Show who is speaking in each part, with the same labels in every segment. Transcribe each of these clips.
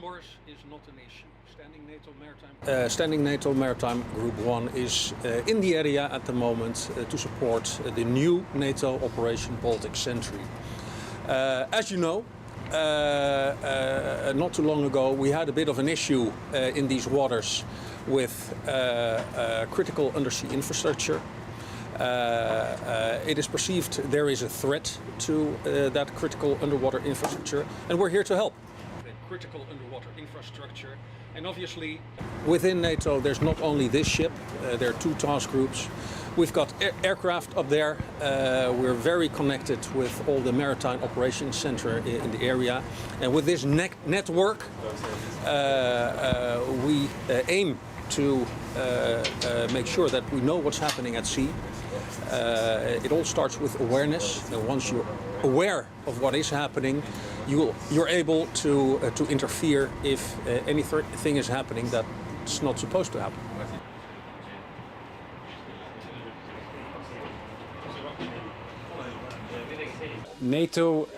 Speaker 1: numbers is not an issue. Standing NATO Maritime Group 1 is in the area at the moment to support the new NATO Operation Baltic Sentry. As you know, not too long ago we had a bit of an issue in these waters with critical undersea infrastructure. It is perceived there is a threat to that critical underwater infrastructure, and we're here to help. Critical underwater infrastructure, and obviously within NATO there's not only this ship, there are two task groups. We've got aircraft up there. We're very connected with all the maritime operations center in the area, and with this network we aim to make sure that we know what's happening at sea. It all starts with awareness, and once you're aware of what is happening, you're able to interfere if anything is happening that's not supposed to happen.
Speaker 2: NATO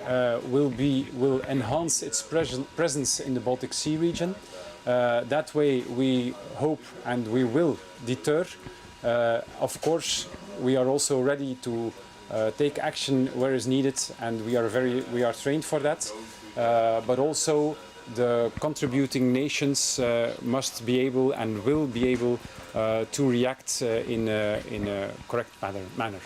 Speaker 2: will enhance its presence in the Baltic Sea region. That way we hope and we will deter. Of course, we are also ready to take action where is needed, and we are trained for that. But also the contributing nations must be able and will be able to react in a correct manner.